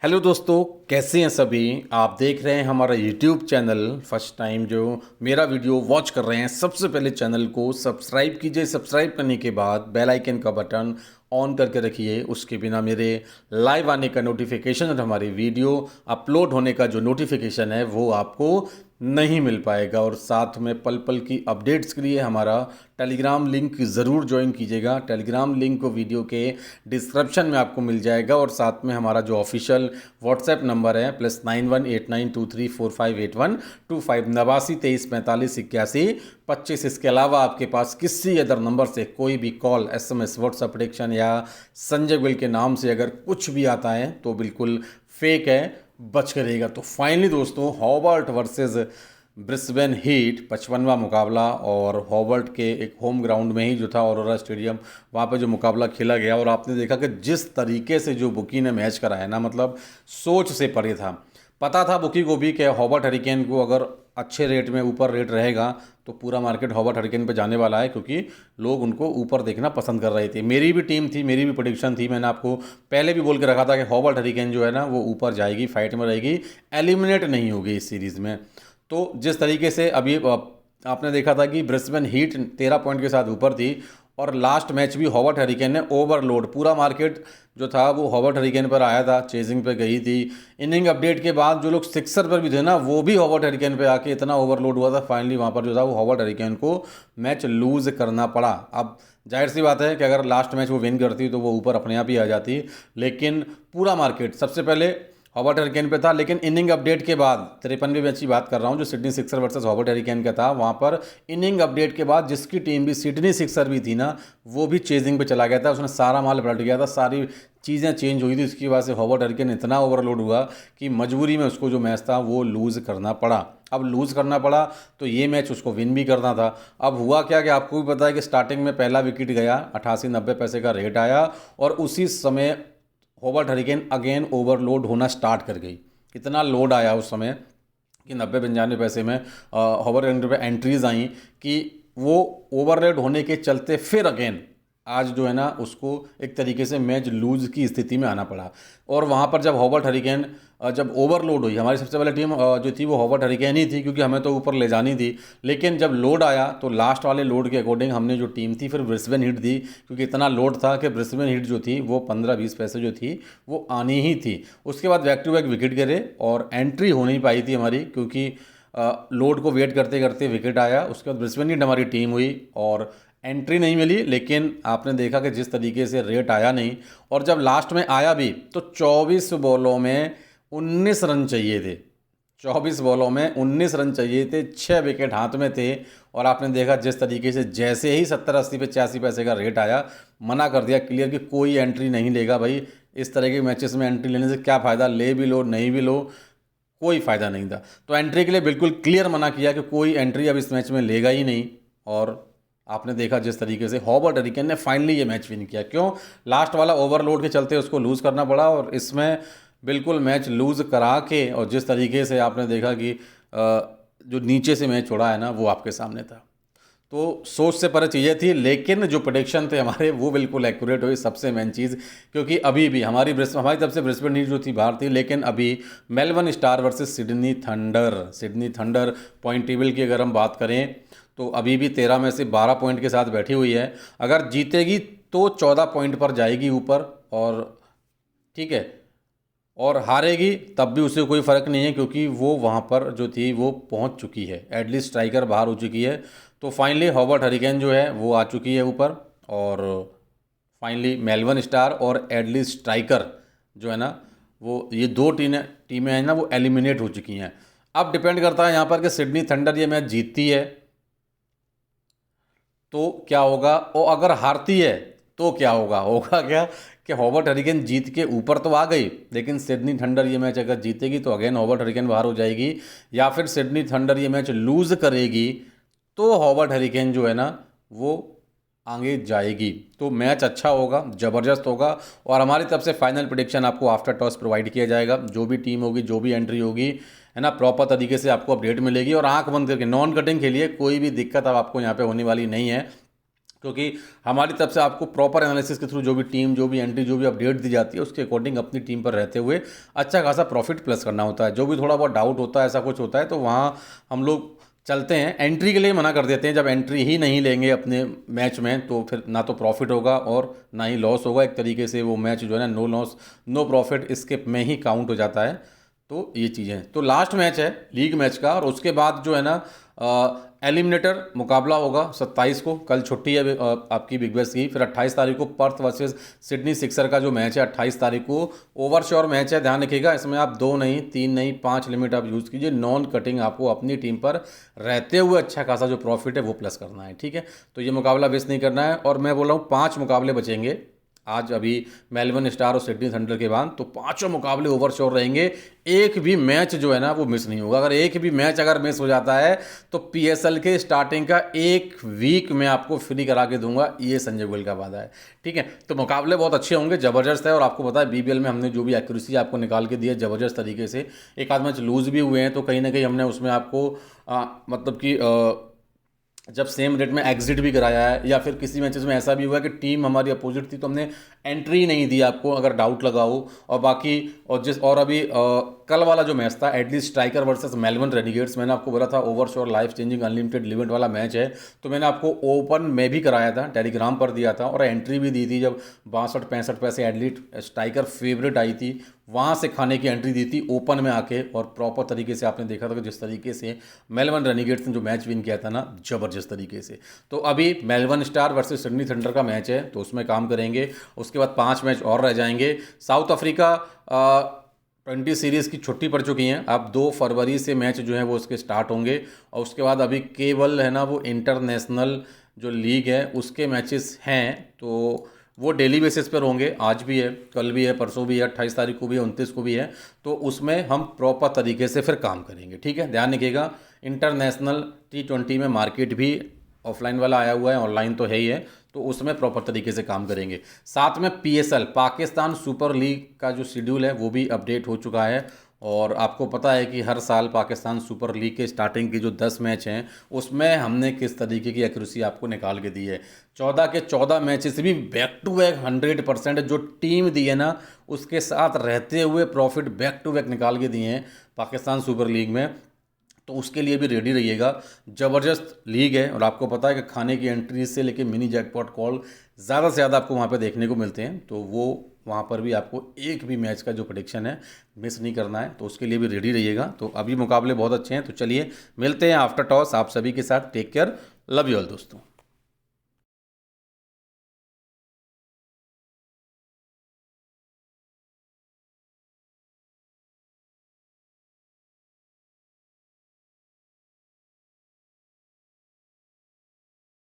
Hello दोस्तों, कैसे हैं सभी। आप देख रहे हैं हमारा यूट्यूब चैनल। फर्स्ट टाइम जो मेरा वीडियो वॉच कर रहे हैं, सबसे पहले चैनल को सब्सक्राइब कीजिए। सब्सक्राइब करने के बाद बेल आइकन का बटन ऑन करके रखिए। उसके बिना मेरे लाइव आने का नोटिफिकेशन और हमारी वीडियो अपलोड होने का जो नोटिफिकेशन है वो आपको नहीं मिल पाएगा। और साथ में पल पल की अपडेट्स के लिए हमारा टेलीग्राम लिंक ज़रूर ज्वाइन कीजिएगा। टेलीग्राम लिंक को वीडियो के डिस्क्रिप्शन में आपको मिल जाएगा। और साथ में हमारा जो ऑफिशियल व्हाट्सएप नंबर है +918923458125 8923458125। इसके अलावा आपके पास किसी अदर नंबर से कोई भी कॉल, SMS, व्हाट्सएप प्रेडिक्शन या संजय गोयल के नाम से अगर कुछ भी आता है तो बिल्कुल फेक है, बच कर रहेगा। तो फाइनली दोस्तों, हॉबर्ट वर्सेस ब्रिस्बेन हीट 55वां मुकाबला, और हॉबर्ट के एक होम ग्राउंड में ही जो था ऑरोरा स्टेडियम, वहाँ पे जो मुकाबला खेला गया। और आपने देखा कि जिस तरीके से जो बुकी ने मैच कराया ना, मतलब सोच से परे था। पता था बुकी को भी कि हॉबर्ट हरिकेन को अगर अच्छे रेट में ऊपर रेट रहेगा तो पूरा मार्केट हॉबर्ट हरिकेन पे जाने वाला है, क्योंकि लोग उनको ऊपर देखना पसंद कर रहे थे। मेरी भी टीम थी, मेरी भी प्रेडिक्शन थी। मैंने आपको पहले भी बोल के रखा था कि हॉबर्ट हरिकेन जो है ना वो ऊपर जाएगी, फाइट में रहेगी, एलिमिनेट नहीं होगी इस सीरीज़ में। तो जिस तरीके से अभी आपने देखा था कि ब्रिस्बेन हीट 13 पॉइंट के साथ ऊपर थी, और लास्ट मैच भी हॉबर्ट हरिकेन ने ओवरलोड, पूरा मार्केट जो था वो हॉबर्ट हरिकेन पर आया था, चेजिंग पे गई थी। इनिंग अपडेट के बाद जो लोग सिक्सर पर भी थे ना, वो भी हॉबर्ट हरिकेन पे आके इतना ओवरलोड हुआ था, फाइनली वहाँ पर जो था वो हॉबर्ट हरिकेन को मैच लूज़ करना पड़ा। अब जाहिर सी बात है कि अगर लास्ट मैच वो विन करती तो वो ऊपर अपने आप ही आ जाती, लेकिन पूरा मार्केट सबसे पहले हॉबर्ट हरिकेन पे था। लेकिन इनिंग अपडेट के बाद 53वें मैच की बात कर रहा हूँ, जो Sydney sixer versus Hobart hurricane का था, वहाँ पर इनिंग अपडेट के बाद जिसकी टीम भी सिडनी सिक्सर भी थी ना, वो भी चेजिंग पे चला गया था। उसने सारा माल पलट गया था, सारी चीज़ें चेंज हुई थी। उसकी वजह से हॉबर्ट हरिकेन इतना ओवरलोड हुआ कि मजबूरी में उसको जो मैच था वो लूज़ करना पड़ा। अब लूज़ करना पड़ा तो ये मैच उसको विन भी करना था। अब हुआ क्या कि आपको भी पता है कि स्टार्टिंग में पहला विकेट गया, 88-90 पैसे का रेट आया, और उसी समय हॉबर्ट हरिकेन अगेन ओवरलोड होना स्टार्ट कर गई। इतना लोड आया उस समय कि 90-95 पैसे में हॉबर्ट हरिकेन पे एंट्रीज आई कि वो ओवरलोड होने के चलते फिर अगेन आज जो है ना उसको एक तरीके से मैच लूज की स्थिति में आना पड़ा। और वहाँ पर जब हॉबर्ट हरिकेन जब ओवरलोड हुई, हमारी सबसे पहले टीम जो थी वो हॉबर्ट हरिकेन ही थी, क्योंकि हमें तो ऊपर ले जानी थी। लेकिन जब लोड आया तो लास्ट वाले लोड के अकॉर्डिंग हमने जो टीम थी फिर ब्रिस्बेन हीट दी, क्योंकि इतना लोड था कि ब्रिस्बेन हीट जो थी वो 15-20 पैसे जो थी वो आनी ही थी। उसके बाद बैक टू बैक विकेट गिरे और एंट्री हो नहीं पाई थी हमारी, क्योंकि लोड को वेट करते करते विकेट आया। उसके बाद ब्रिस्बेन हीट हमारी टीम हुई और एंट्री नहीं मिली। लेकिन आपने देखा कि जिस तरीके से रेट आया नहीं, और जब लास्ट में आया भी तो 24 बॉलों में 19 रन चाहिए थे। 24 बॉलों में 19 रन चाहिए थे, 6 विकेट हाथ में थे। और आपने देखा जिस तरीके से जैसे ही 70-80 पे 86 पैसे का रेट आया, मना कर दिया क्लियर कि कोई एंट्री नहीं लेगा भाई। इस तरह के मैचेस में एंट्री लेने से क्या फ़ायदा, ले भी लो नहीं भी लो कोई फ़ायदा नहीं था। तो एंट्री के लिए बिल्कुल क्लियर मना किया कि कोई एंट्री अब इस मैच में लेगा ही नहीं। और आपने देखा जिस तरीके से हॉबर्ट हरिकेन ने फाइनली ये मैच विन किया। क्यों? लास्ट वाला ओवरलोड के चलते उसको लूज़ करना पड़ा, और इसमें बिल्कुल मैच लूज़ करा के, और जिस तरीके से आपने देखा कि जो नीचे से मैच छोड़ा है ना वो आपके सामने था। तो सोच से परे चीज़ें थी, लेकिन जो प्रेडिक्शन थे हमारे वो बिल्कुल एक्यूरेट हुई, सबसे मेन चीज़। क्योंकि अभी भी हमारी तरफ से ब्रिस्बेन हीट जो थी बाहर थी, लेकिन अभी Melbourne star versus Sydney thunder point table की अगर हम बात करें तो अभी भी 13 में से 12 पॉइंट के साथ बैठी हुई है। अगर जीतेगी तो 14 पॉइंट पर जाएगी ऊपर, और ठीक है, और हारेगी तब भी उसे कोई फ़र्क नहीं है, क्योंकि वो वहाँ पर जो थी वो पहुँच चुकी है, एटलीस्ट स्ट्राइकर बाहर हो चुकी है। तो फाइनली हॉबर्ट हरिकेन जो है वो आ चुकी है ऊपर, और फाइनली मेलबर्न स्टार और एडली स्ट्राइकर जो है ना, वो ये दो टीमें हैं ना वो एलिमिनेट हो चुकी हैं। अब डिपेंड करता है यहाँ पर कि सिडनी थंडर ये मैच जीतती है तो क्या होगा, और अगर हारती है तो क्या होगा। होगा क्या कि हॉबर्ट हरिकेन जीत के ऊपर तो आ गई, लेकिन सिडनी थंडर ये मैच अगर जीतेगी तो अगेन हॉबर्ट हरिकेन बाहर हो जाएगी, या फिर सिडनी थंडर ये मैच लूज़ करेगी तो हॉबर्ट हरिकेन जो है ना वो आगे जाएगी। तो मैच अच्छा होगा, ज़बरदस्त होगा। और हमारी तरफ से फाइनल प्रेडिक्शन आपको आफ्टर टॉस प्रोवाइड किया जाएगा। जो भी टीम होगी, जो भी एंट्री होगी, है ना, प्रॉपर तरीके से आपको अपडेट मिलेगी। और आंख बंद करके नॉन कटिंग के लिए कोई भी दिक्कत अब आपको यहाँ पे होने वाली नहीं है, क्योंकि हमारी तरफ से आपको प्रॉपर एनालिसिस के थ्रू जो भी टीम, जो भी एंट्री, जो भी अपडेट दी जाती है उसके अकॉर्डिंग अपनी टीम पर रहते हुए अच्छा खासा प्रॉफिट प्लस करना होता है। जो भी थोड़ा बहुत डाउट होता है, ऐसा कुछ होता है, तो वहाँ हम लोग चलते हैं, एंट्री के लिए मना कर देते हैं। जब एंट्री ही नहीं लेंगे अपने मैच में तो फिर ना तो प्रॉफिट होगा और ना ही लॉस होगा। एक तरीके से वो मैच जो है ना नो लॉस नो प्रॉफिट इसके में ही काउंट हो जाता है। तो ये चीज़ें हैं। तो लास्ट मैच है लीग मैच का, और उसके बाद जो है ना एलिमिनेटर मुकाबला होगा 27 को। कल छुट्टी है आपकी बिग बैश की। फिर 28 तारीख को पर्थ वर्सेस सिडनी सिक्सर का जो मैच है 28 तारीख को ओवरश्योर मैच है। ध्यान रखिएगा, इसमें आप 2 नहीं 3 नहीं 5 लिमिट आप यूज़ कीजिए। नॉन कटिंग आपको अपनी टीम पर रहते हुए अच्छा खासा जो प्रॉफिट है वो प्लस करना है, ठीक है। तो ये मुकाबला मिस नहीं करना है। और मैं बोल रहा हूँ 5 मुकाबले बचेंगे आज अभी मेलबर्न स्टार और सिडनी थंडर के बाद, तो पांचों मुकाबले ओवरश्योर रहेंगे। एक भी मैच जो है ना वो मिस नहीं होगा। अगर एक भी मैच अगर मिस हो जाता है तो पीएसएल के स्टार्टिंग का 1 वीक मैं आपको फ्री करा के दूंगा, ये संजय गोयल का वादा है, ठीक है। तो मुकाबले बहुत अच्छे होंगे, ज़बरदस्त है। और आपको पता है बीबीएल में हमने जो भी एक्यूरेसी आपको निकाल के दी है ज़बरदस्त तरीके से। एक आध मैच लूज़ भी हुए हैं तो कहीं ना कहीं हमने उसमें आपको मतलब कि जब सेम रेट में एग्जिट भी कराया है, या फिर किसी मैचेस में ऐसा भी हुआ है कि टीम हमारी अपोजिट थी तो हमने एंट्री नहीं दी आपको अगर डाउट लगा हो। और बाकी और अभी कल वाला जो मैच था at least striker versus Melbourne Renegades, मैंने आपको बोला था ओवरश्योर लाइफ चेंजिंग अनलिमिटेड लिमिट वाला मैच है, तो मैंने आपको ओपन में भी कराया था, टेलीग्राम पर दिया था और एंट्री भी दी थी। जब 62-65 पैसे एटलीस्ट स्ट्राइकर फेवरेट आई थी, वहाँ से खाने की एंट्री दी थी ओपन में आके। और प्रॉपर तरीके से आपने देखा था कि जिस तरीके से मेलबर्न रेनिगेट्स ने जो मैच विन किया था ना ज़बरदस्त तरीके से। तो अभी Melbourne star versus Sydney thunder का मैच है तो उसमें काम करेंगे। उसके बाद 5 मैच और रह जाएंगे। साउथ अफ्रीका 20 सीरीज़ की छुट्टी पड़ चुकी हैं। अब 2 फरवरी से मैच जो है वो उसके स्टार्ट होंगे। और उसके बाद अभी केवल है ना वो इंटरनेशनल जो लीग है उसके मैचेस हैं, तो वो डेली बेसिस पर होंगे। आज भी है, कल भी है, परसों भी है, 28 तारीख को भी है, 29 को भी है। तो उसमें हम प्रॉपर तरीके से फिर काम करेंगे, ठीक है। ध्यान रखिएगा, इंटरनेशनल T20 में मार्केट भी ऑफलाइन वाला आया हुआ है, ऑनलाइन तो है ही है, तो उसमें प्रॉपर तरीके से काम करेंगे। साथ में PSL पाकिस्तान सुपर लीग का जो शेड्यूल है वो भी अपडेट हो चुका है। और आपको पता है कि हर साल पाकिस्तान सुपर लीग के स्टार्टिंग की जो 10 मैच हैं उसमें हमने किस तरीके की एक्यूरेसी आपको निकाल के दी है। 14 के 14 मैचेस भी बैक टू बैक 100% जो टीम दी है ना उसके साथ रहते हुए प्रॉफिट बैक टू बैक निकाल के दिए हैं पाकिस्तान सुपर लीग में। तो उसके लिए भी रेडी रहिएगा। ज़बरदस्त लीग है और आपको पता है कि खाने की एंट्री से लेके मिनी जैकपॉट कॉल ज़्यादा से ज़्यादा आपको वहाँ पे देखने को मिलते हैं। तो वो वहाँ पर भी आपको एक भी मैच का जो प्रेडिक्शन है मिस नहीं करना है, तो उसके लिए भी रेडी रहिएगा। तो अभी मुकाबले बहुत अच्छे हैं। तो चलिए मिलते हैं आफ्टर टॉस आप सभी के साथ। Take care, love you all दोस्तों।